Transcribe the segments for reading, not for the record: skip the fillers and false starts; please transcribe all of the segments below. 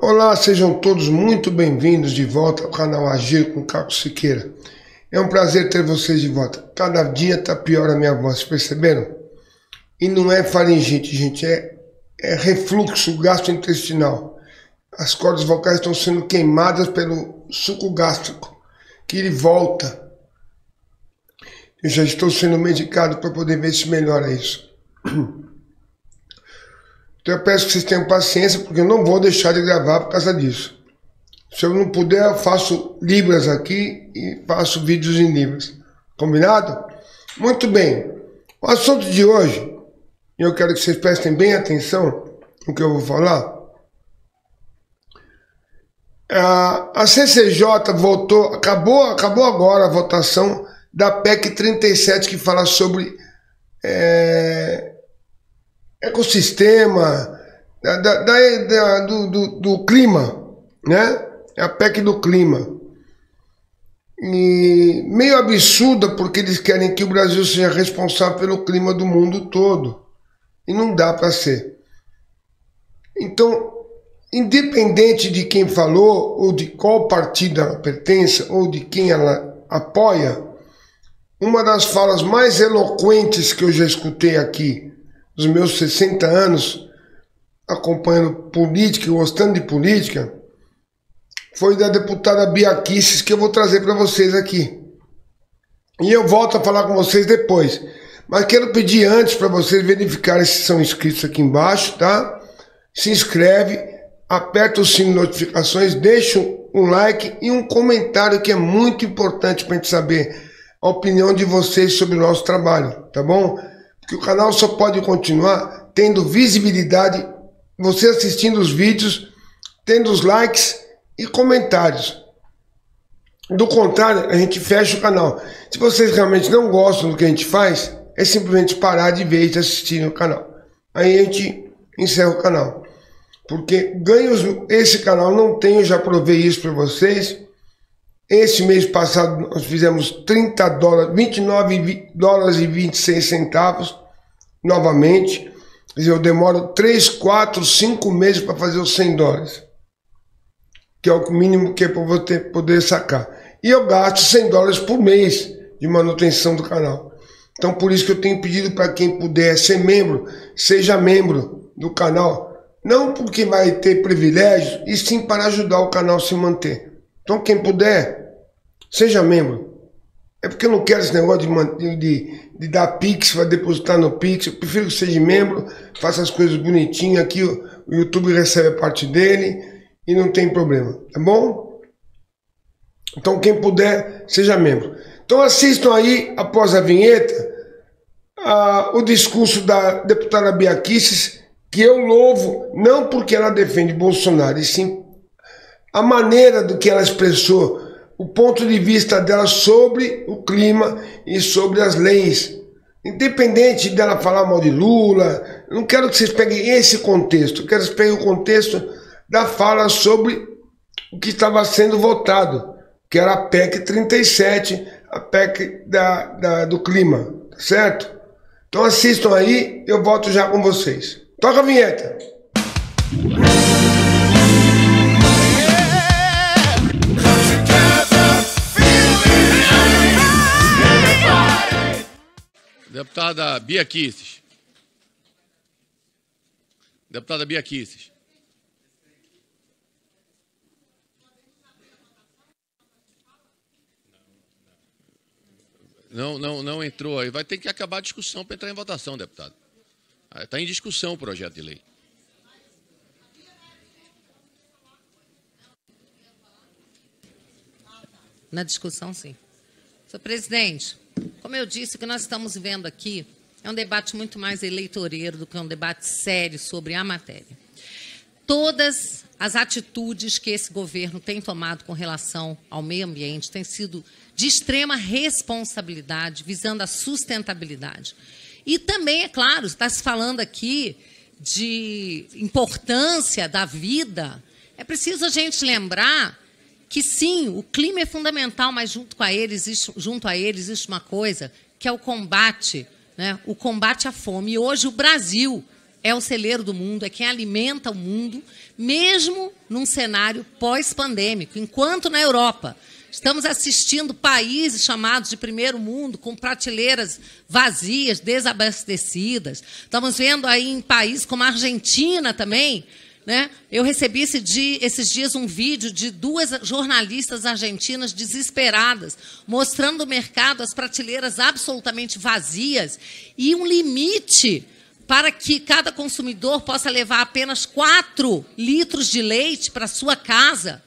Olá, sejam todos muito bem-vindos de volta ao canal Agir com Caco Siqueira. É um prazer ter vocês de volta. Cada dia está pior a minha voz, perceberam? E não é faringite, gente, é refluxo gastrointestinal. As cordas vocais estão sendo queimadas pelo suco gástrico, que ele volta. Eu já estou sendo medicado para poder ver se melhora isso. Então eu peço que vocês tenham paciência, porque eu não vou deixar de gravar por causa disso. Se eu não puder, eu faço libras aqui e faço vídeos em libras. Combinado? Muito bem. O assunto de hoje, eu quero que vocês prestem bem atenção no que eu vou falar. A CCJ votou, acabou agora a votação da PEC 37, que fala sobre ecossistema, do clima, né? É a PEC do clima. E meio absurda, porque eles querem que o Brasil seja responsável pelo clima do mundo todo. E não dá para ser. Então, independente de quem falou, ou de qual partido ela pertence, ou de quem ela apoia, uma das falas mais eloquentes que eu já escutei aqui, nos meus 60 anos, acompanhando política, gostando de política, foi da deputada Bia Kicis, que eu vou trazer para vocês aqui. E eu volto a falar com vocês depois. Mas quero pedir antes para vocês verificarem se são inscritos aqui embaixo, tá? Se inscreve, aperta o sininho de notificações, deixa um like e um comentário, que é muito importante para a gente saber a opinião de vocês sobre o nosso trabalho, tá bom? Porque o canal só pode continuar tendo visibilidade, você assistindo os vídeos, tendo os likes e comentários. Do contrário, a gente fecha o canal. Se vocês realmente não gostam do que a gente faz, é simplesmente parar de ver e de assistir o canal. Aí a gente encerra o canal. Porque ganhos esse canal não tem, eu já provei isso para vocês. Esse mês passado nós fizemos 30 dólares, 29 dólares e 26 centavos novamente. Quer dizer, eu demoro 3, 4, 5 meses para fazer os 100 dólares. Que é o mínimo que é para você poder sacar. E eu gasto 100 dólares por mês de manutenção do canal. Então por isso que eu tenho pedido para quem puder ser membro, seja membro do canal. Não porque vai ter privilégios, e sim para ajudar o canal a se manter. Então quem puder, seja membro. É porque eu não quero esse negócio de dar Pix, vai depositar no Pix. Eu prefiro que seja membro, faça as coisas bonitinhas aqui, o YouTube recebe a parte dele e não tem problema, tá bom? Então quem puder, seja membro. Então assistam aí, após a vinheta, o discurso da deputada Bia Kicis, que eu louvo, não porque ela defende Bolsonaro, e sim a maneira do que ela expressou, o ponto de vista dela sobre o clima e sobre as leis. Independente dela falar mal de Lula, eu não quero que vocês peguem esse contexto, eu quero que vocês peguem o contexto da fala sobre o que estava sendo votado, que era a PEC 37, a PEC do clima, certo? Então assistam aí, eu volto já com vocês. Toca a vinheta! Deputada Bia Kicis. Deputada Bia Kicis. Não entrou aí. Vai ter que acabar a discussão para entrar em votação, deputado. Está em discussão o projeto de lei. Na discussão, sim. Senhor presidente, como eu disse, o que nós estamos vendo aqui é um debate muito mais eleitoreiro do que um debate sério sobre a matéria. Todas as atitudes que esse governo tem tomado com relação ao meio ambiente têm sido de extrema responsabilidade, visando a sustentabilidade. E também, é claro, está se falando aqui de importância da vida. É preciso a gente lembrar que, sim, o clima é fundamental, mas junto a ele existe uma coisa, que é o combate, né? O combate à fome. E hoje o Brasil é o celeiro do mundo, é quem alimenta o mundo, mesmo num cenário pós-pandêmico. Enquanto na Europa estamos assistindo países chamados de primeiro mundo, com prateleiras vazias, desabastecidas. Estamos vendo aí em países como a Argentina também, né? Eu recebi esses dias um vídeo de 2 jornalistas argentinas desesperadas, mostrando o mercado, as prateleiras absolutamente vazias e um limite para que cada consumidor possa levar apenas 4 litros de leite para a sua casa.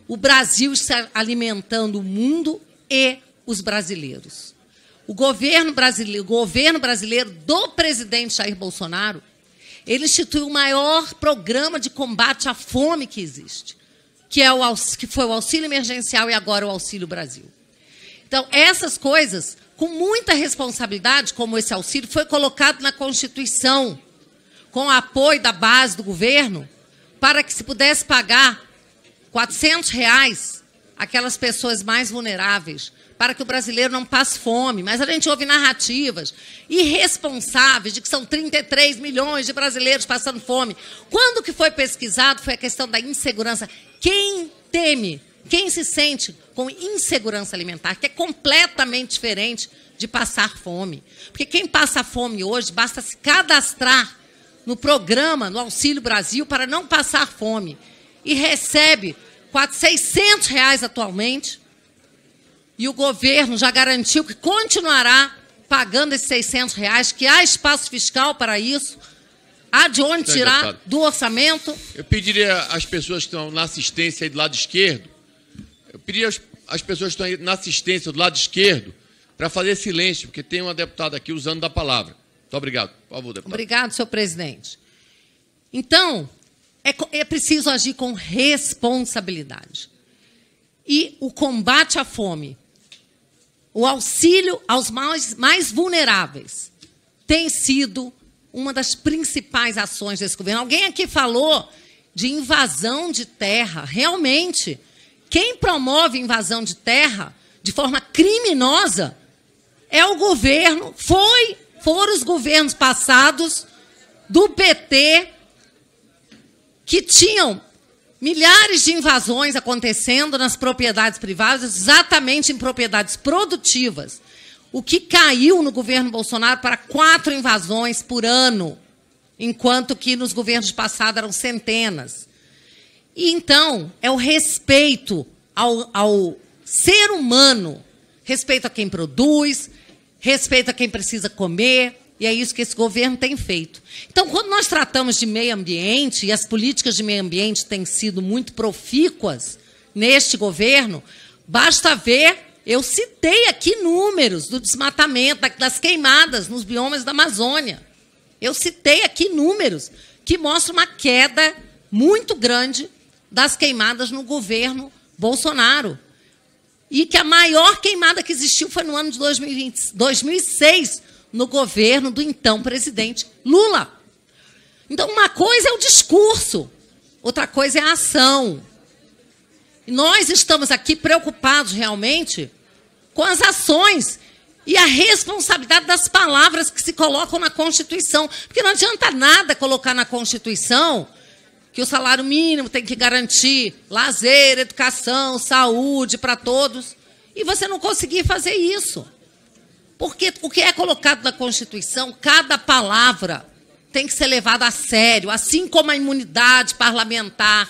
O Brasil está alimentando o mundo e os brasileiros. O governo brasileiro do presidente Jair Bolsonaro, ele instituiu o maior programa de combate à fome que existe, que foi o Auxílio Emergencial e agora o Auxílio Brasil. Então, essas coisas, com muita responsabilidade, como esse auxílio, foi colocado na Constituição, com o apoio da base do governo, para que se pudesse pagar R$400 aquelas pessoas mais vulneráveis, para que o brasileiro não passe fome. Mas a gente ouve narrativas irresponsáveis de que são 33 milhões de brasileiros passando fome. Quando que foi pesquisado foi a questão da insegurança. Quem teme, quem se sente com insegurança alimentar, que é completamente diferente de passar fome. Porque quem passa fome hoje, basta se cadastrar no programa, no Auxílio Brasil, para não passar fome. E recebe R$600 atualmente, e o governo já garantiu que continuará pagando esses R$600, que há espaço fiscal para isso, há de onde tirar do orçamento. Eu pediria às pessoas que estão na assistência aí do lado esquerdo, às pessoas que estão aí na assistência do lado esquerdo, para fazer silêncio, porque tem uma deputada aqui usando da palavra. Muito obrigado. Por favor, deputado. Obrigado, senhor presidente. Então, é preciso agir com responsabilidade. E o combate à fome, o auxílio aos mais vulneráveis, tem sido uma das principais ações desse governo. Alguém aqui falou de invasão de terra. Realmente, quem promove invasão de terra de forma criminosa é o governo, foram os governos passados do PT, que tinham milhares de invasões acontecendo nas propriedades privadas, exatamente em propriedades produtivas, o que caiu no governo Bolsonaro para 4 invasões por ano, enquanto que nos governos passados eram centenas. E, então, é o respeito ao ser humano, respeito a quem produz, respeito a quem precisa comer, e é isso que esse governo tem feito. Então, quando nós tratamos de meio ambiente, e as políticas de meio ambiente têm sido muito profícuas neste governo, basta ver, eu citei aqui números do desmatamento, das queimadas nos biomas da Amazônia. Eu citei aqui números que mostram uma queda muito grande das queimadas no governo Bolsonaro. E que a maior queimada que existiu foi no ano de 2006, no governo do então presidente Lula. Então, uma coisa é o discurso, outra coisa é a ação. E nós estamos aqui preocupados realmente com as ações e a responsabilidade das palavras que se colocam na Constituição. Porque não adianta nada colocar na Constituição que o salário mínimo tem que garantir lazer, educação, saúde para todos, e você não conseguir fazer isso. Porque o que é colocado na Constituição, cada palavra tem que ser levada a sério, assim como a imunidade parlamentar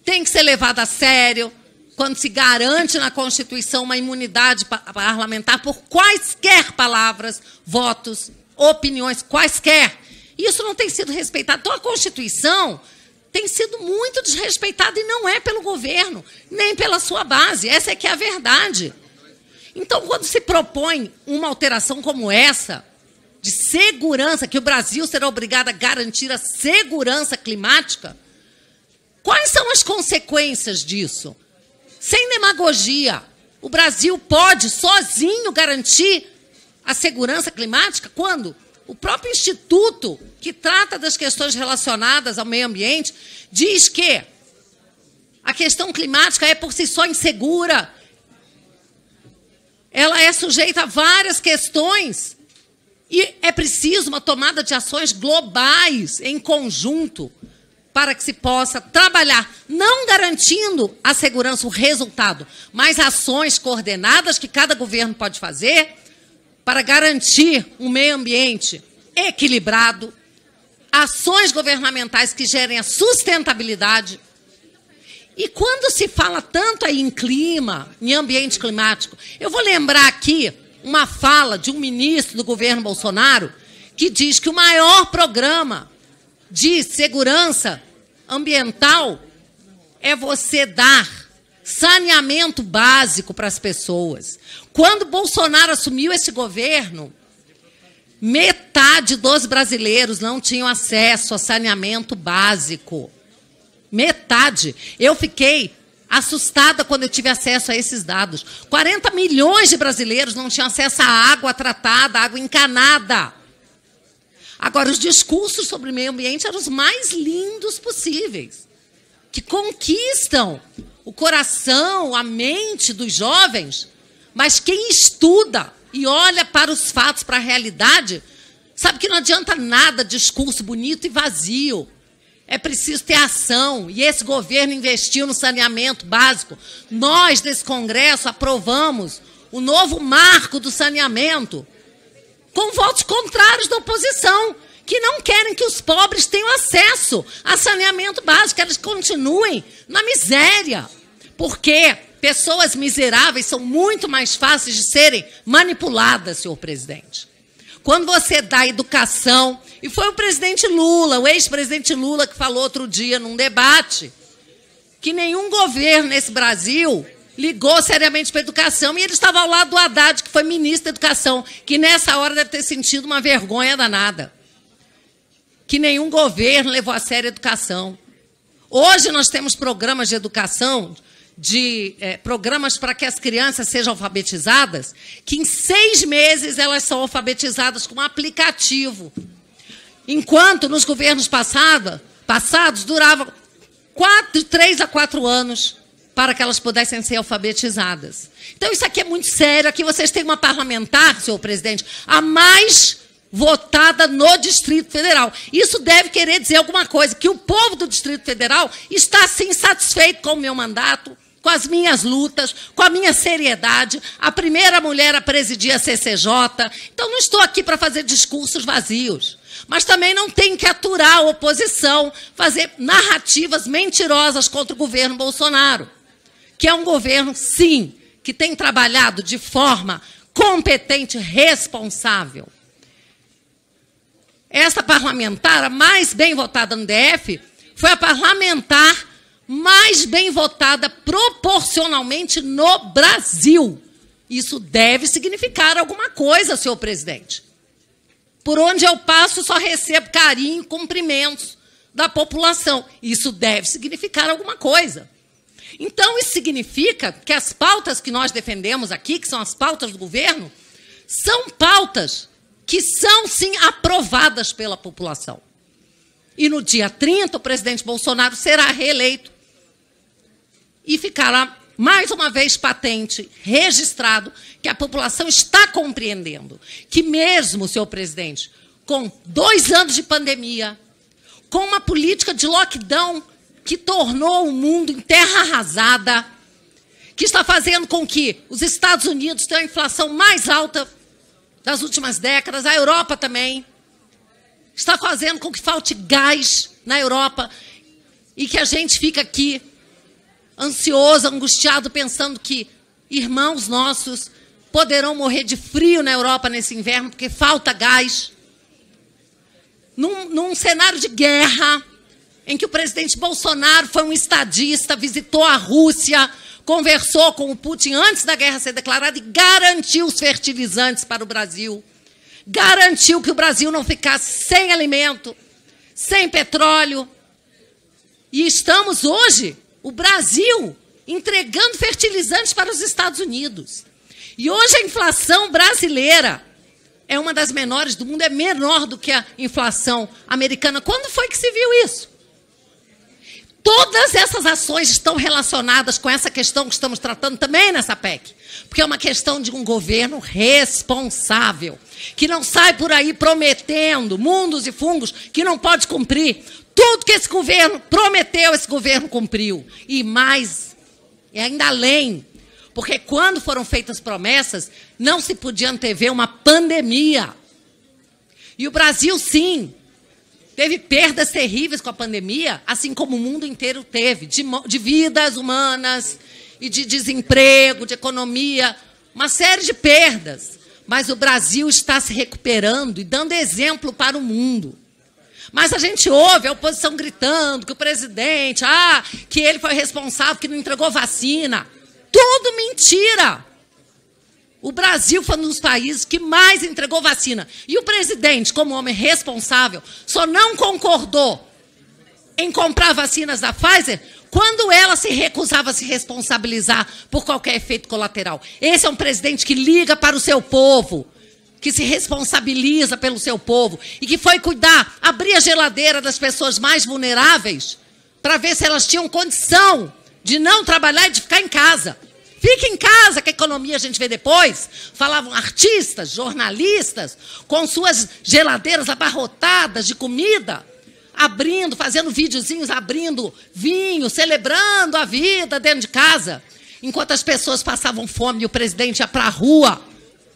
tem que ser levada a sério quando se garante na Constituição uma imunidade parlamentar por quaisquer palavras, votos, opiniões, quaisquer. Isso não tem sido respeitado. Então, a Constituição tem sido muito desrespeitada e não é pelo governo, nem pela sua base. Essa é que é a verdade. Então, quando se propõe uma alteração como essa, de segurança, que o Brasil será obrigado a garantir a segurança climática, quais são as consequências disso? Sem demagogia, o Brasil pode sozinho garantir a segurança climática quando o próprio instituto que trata das questões relacionadas ao meio ambiente diz que a questão climática é por si só insegura. Ela é sujeita a várias questões E é preciso uma tomada de ações globais, em conjunto, para que se possa trabalhar, não garantindo a segurança, o resultado, mas ações coordenadas que cada governo pode fazer para garantir um meio ambiente equilibrado, ações governamentais que gerem a sustentabilidade. E quando se fala tanto aí em clima, em ambiente climático, eu vou lembrar aqui uma fala de um ministro do governo Bolsonaro que diz que o maior programa de segurança ambiental é você dar saneamento básico para as pessoas. Quando Bolsonaro assumiu esse governo, metade dos brasileiros não tinham acesso a saneamento básico. Metade. Eu fiquei assustada quando eu tive acesso a esses dados. 40 milhões de brasileiros não tinham acesso a água tratada, água encanada. Agora, os discursos sobre o meio ambiente eram os mais lindos possíveis, que conquistam o coração, a mente dos jovens, mas quem estuda e olha para os fatos, para a realidade, sabe que não adianta nada discurso bonito e vazio. É preciso ter ação, e esse governo investiu no saneamento básico. Nós, desse Congresso, aprovamos o novo marco do saneamento, com votos contrários da oposição, que não querem que os pobres tenham acesso a saneamento básico, que eles continuem na miséria. Porque pessoas miseráveis são muito mais fáceis de serem manipuladas, senhor presidente. Quando você dá educação, e foi o presidente Lula, o ex-presidente Lula, que falou outro dia num debate que nenhum governo nesse Brasil ligou seriamente para a educação, e ele estava ao lado do Haddad, que foi ministro da Educação, que nessa hora deve ter sentido uma vergonha danada. Que nenhum governo levou a sério a educação. Hoje nós temos programas de educação, programas para que as crianças sejam alfabetizadas, que em 6 meses elas são alfabetizadas com um aplicativo. Enquanto nos governos passados durava 3 a 4 anos para que elas pudessem ser alfabetizadas. Então, isso aqui é muito sério. Aqui vocês têm uma parlamentar, senhor presidente, a mais votada no Distrito Federal. Isso deve querer dizer alguma coisa, que o povo do Distrito Federal está, sim, satisfeito com o meu mandato, com as minhas lutas, com a minha seriedade, a primeira mulher a presidir a CCJ. Então, não estou aqui para fazer discursos vazios, mas também não tem que aturar a oposição, fazer narrativas mentirosas contra o governo Bolsonaro, que é um governo, sim, que tem trabalhado de forma competente, responsável. Essa parlamentar, a mais bem votada no DF, foi a parlamentar mais bem votada proporcionalmente no Brasil. Isso deve significar alguma coisa, senhor presidente. Por onde eu passo, só recebo carinho e cumprimentos da população. Isso deve significar alguma coisa. Então, isso significa que as pautas que nós defendemos aqui, que são as pautas do governo, são pautas que são, sim, aprovadas pela população. E no dia 30, o presidente Bolsonaro será reeleito e ficará, mais uma vez, patente, registrado, que a população está compreendendo que mesmo, senhor presidente, com 2 anos de pandemia, com uma política de lockdown que tornou o mundo em terra arrasada, que está fazendo com que os Estados Unidos tenham a inflação mais alta das últimas décadas, a Europa também, está fazendo com que falte gás na Europa e que a gente fica aqui ansioso, angustiado, pensando que irmãos nossos poderão morrer de frio na Europa nesse inverno porque falta gás. Num cenário de guerra, em que o presidente Bolsonaro foi um estadista, visitou a Rússia, conversou com o Putin antes da guerra ser declarada e garantiu os fertilizantes para o Brasil. Garantiu que o Brasil não ficasse sem alimento, sem petróleo. E estamos hoje, o Brasil, entregando fertilizantes para os Estados Unidos. E hoje a inflação brasileira é uma das menores do mundo, é menor do que a inflação americana. Quando foi que se viu isso? Toda Todas essas ações estão relacionadas com essa questão que estamos tratando também nessa PEC. Porque é uma questão de um governo responsável, que não sai por aí prometendo mundos e fundos que não pode cumprir. Tudo que esse governo prometeu, esse governo cumpriu. E mais, e ainda além, porque quando foram feitas promessas, não se podia antever uma pandemia. E o Brasil, sim, teve perdas terríveis com a pandemia, assim como o mundo inteiro teve, de vidas humanas, e de desemprego, de economia, uma série de perdas. Mas o Brasil está se recuperando e dando exemplo para o mundo. Mas a gente ouve a oposição gritando que o presidente, que ele foi responsável, que não entregou vacina. Tudo mentira. O Brasil foi um dos países que mais entregou vacina. E o presidente, como homem responsável, só não concordou em comprar vacinas da Pfizer quando ela se recusava a se responsabilizar por qualquer efeito colateral. Esse é um presidente que liga para o seu povo, que se responsabiliza pelo seu povo e que foi cuidar, abrir a geladeira das pessoas mais vulneráveis para ver se elas tinham condição de não trabalhar e de ficar em casa. Fique em casa, que a economia a gente vê depois. Falavam artistas, jornalistas, com suas geladeiras abarrotadas de comida, abrindo, fazendo videozinhos, abrindo vinho, celebrando a vida dentro de casa, enquanto as pessoas passavam fome e o presidente ia para a rua,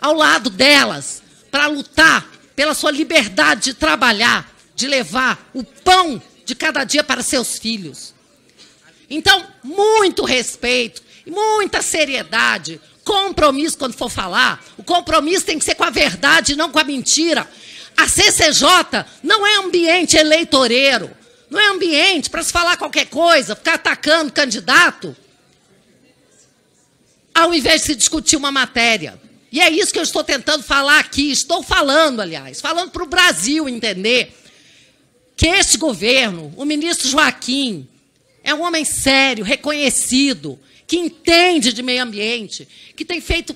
ao lado delas, para lutar pela sua liberdade de trabalhar, de levar o pão de cada dia para seus filhos. Então, muito respeito, muita seriedade, compromisso quando for falar. O compromisso tem que ser com a verdade, não com a mentira. A CCJ não é ambiente eleitoreiro, não é ambiente para se falar qualquer coisa, ficar atacando candidato, ao invés de se discutir uma matéria. E é isso que eu estou tentando falar aqui, estou falando, aliás, falando para o Brasil entender que este governo, o ministro Joaquim, é um homem sério, reconhecido, que entende de meio ambiente, que tem feito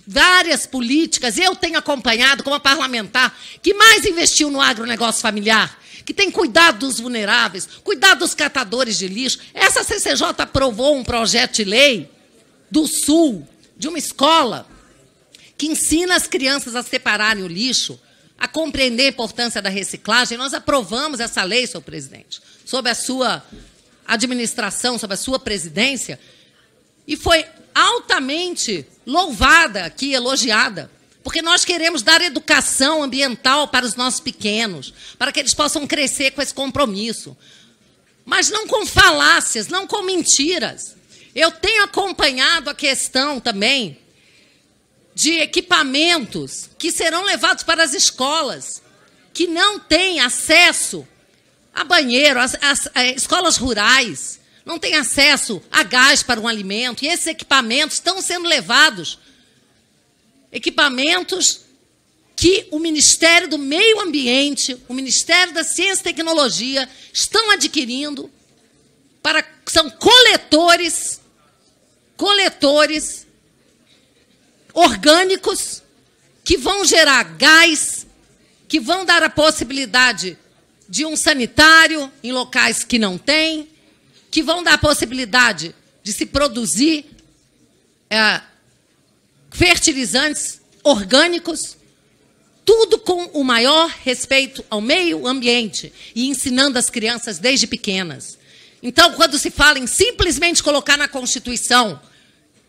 várias políticas, eu tenho acompanhado como parlamentar, que mais investiu no agronegócio familiar, que tem cuidado dos vulneráveis, cuidado dos catadores de lixo. Essa CCJ aprovou um projeto de lei do Sul, de uma escola, que ensina as crianças a separarem o lixo, a compreender a importância da reciclagem. Nós aprovamos essa lei, senhor presidente, sob a sua administração, sob a sua presidência, e foi altamente louvada aqui, elogiada, porque nós queremos dar educação ambiental para os nossos pequenos, para que eles possam crescer com esse compromisso. Mas não com falácias, não com mentiras. Eu tenho acompanhado a questão também de equipamentos que serão levados para as escolas, que não têm acesso a banheiro, as escolas rurais, não tem acesso a gás para um alimento, e esses equipamentos estão sendo levados, equipamentos que o Ministério do Meio Ambiente, o Ministério da Ciência e Tecnologia estão adquirindo, são coletores orgânicos que vão gerar gás, que vão dar a possibilidade de um sanitário em locais que não tem, que vão dar a possibilidade de se produzir fertilizantes orgânicos, tudo com o maior respeito ao meio ambiente e ensinando as crianças desde pequenas. Então, quando se fala em simplesmente colocar na Constituição,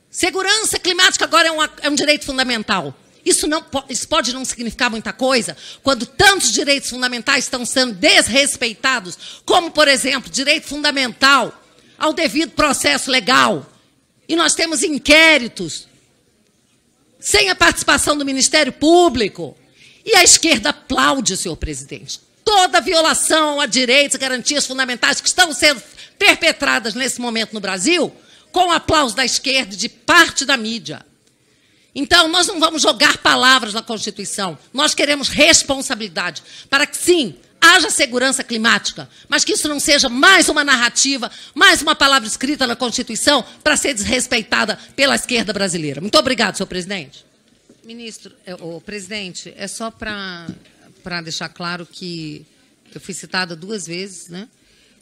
segurança climática agora é um direito fundamental. Isso pode não significar muita coisa, quando tantos direitos fundamentais estão sendo desrespeitados, como, por exemplo, direito fundamental ao devido processo legal. E nós temos inquéritos sem a participação do Ministério Público. E a esquerda aplaude, senhor presidente, toda violação a direitos e garantias fundamentais que estão sendo perpetradas nesse momento no Brasil, com o aplauso da esquerda e de parte da mídia. Então, nós não vamos jogar palavras na Constituição. Nós queremos responsabilidade para que, sim, haja segurança climática, mas que isso não seja mais uma narrativa, mais uma palavra escrita na Constituição para ser desrespeitada pela esquerda brasileira. Muito obrigado, senhor presidente. Ministro, presidente, é só para deixar claro que eu fui citada 2 vezes, né?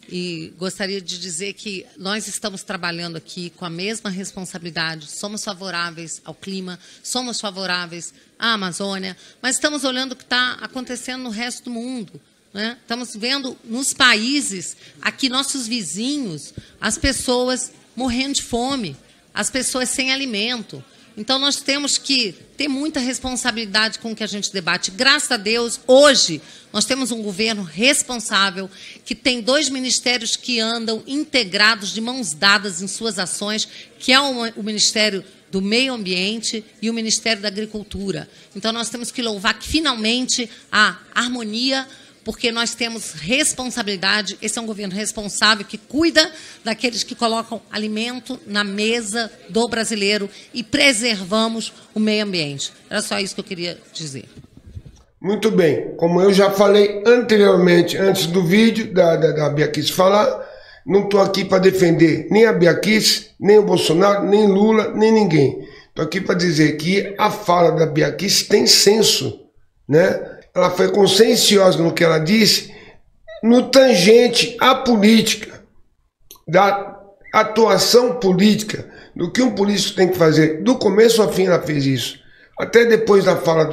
E gostaria de dizer que nós estamos trabalhando aqui com a mesma responsabilidade, somos favoráveis ao clima, somos favoráveis à Amazônia, mas estamos olhando o que está acontecendo no resto do mundo, né? Estamos vendo nos países, aqui nossos vizinhos, as pessoas morrendo de fome, as pessoas sem alimento. Então, nós temos que ter muita responsabilidade com o que a gente debate. Graças a Deus, hoje, nós temos um governo responsável, que tem 2 ministérios que andam integrados, de mãos dadas em suas ações, que é o Ministério do Meio Ambiente e o Ministério da Agricultura. Então, nós temos que louvar que, finalmente, há harmonia, porque nós temos responsabilidade. Esse é um governo responsável que cuida daqueles que colocam alimento na mesa do brasileiro e preservamos o meio ambiente. Era só isso que eu queria dizer. Muito bem. Como eu já falei anteriormente, antes do vídeo da Bia Kicis falar, não estou aqui para defender nem a Bia Kicis, nem o Bolsonaro, nem Lula, nem ninguém. Estou aqui para dizer que a fala da Bia Kicis tem senso, né? Ela foi conscienciosa no que ela disse, no tangente à política, da atuação política, do que um político tem que fazer. Do começo ao fim ela fez isso. Até depois da fala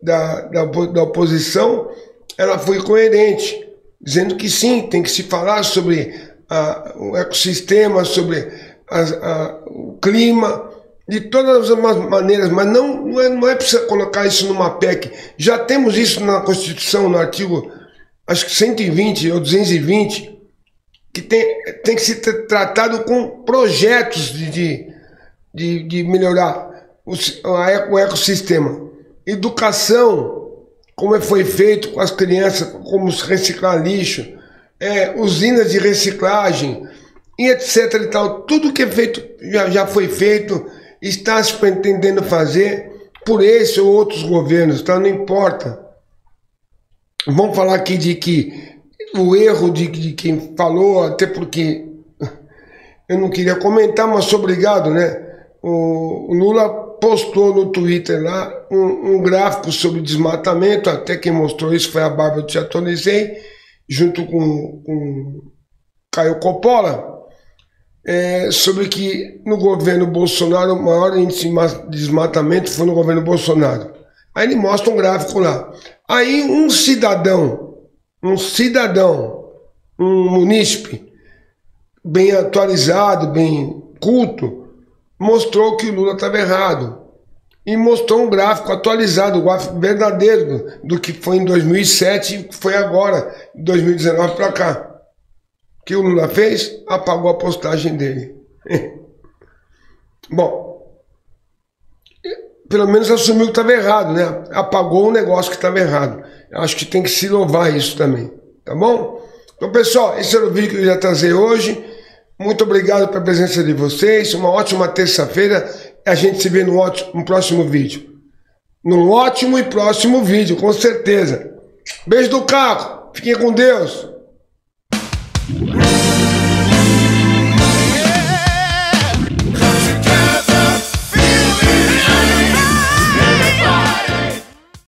da oposição, ela foi coerente, dizendo que sim, tem que se falar sobre o ecossistema, sobre o clima, de todas as maneiras, mas não é preciso colocar isso numa PEC. Já temos isso na Constituição, no artigo, acho que 120 ou 220, que tem que ser tratado com projetos de melhorar o ecossistema. Educação, como foi feito com as crianças, como reciclar lixo, usinas de reciclagem, e etc. e tal. Tudo que é feito já foi feito, está se pretendendo fazer por esse ou outros governos, tá? Não importa. Vamos falar aqui de que o erro de quem falou, até porque eu não queria comentar, mas sou obrigado, né? O Lula postou no Twitter lá um gráfico sobre desmatamento, até quem mostrou isso foi a Bárbara de Chatonizei, junto com Caio Coppola, sobre que no governo Bolsonaro o maior índice de desmatamento foi no governo Bolsonaro. Aí ele mostra um gráfico lá. Aí um cidadão, um munícipe, bem atualizado, bem culto, mostrou que o Lula estava errado. E mostrou um gráfico atualizado, o gráfico verdadeiro do que foi em 2007 e o que foi agora, de 2019 para cá. O que o Lula fez? Apagou a postagem dele. Bom, pelo menos assumiu que estava errado, né? Apagou um negócio que estava errado. Eu acho que tem que se louvar isso também, tá bom? Então, pessoal, esse era o vídeo que eu ia trazer hoje. Muito obrigado pela presença de vocês. Uma ótima terça-feira. A gente se vê no próximo vídeo. Num ótimo e próximo vídeo, com certeza. Beijo do carro. Fiquem com Deus.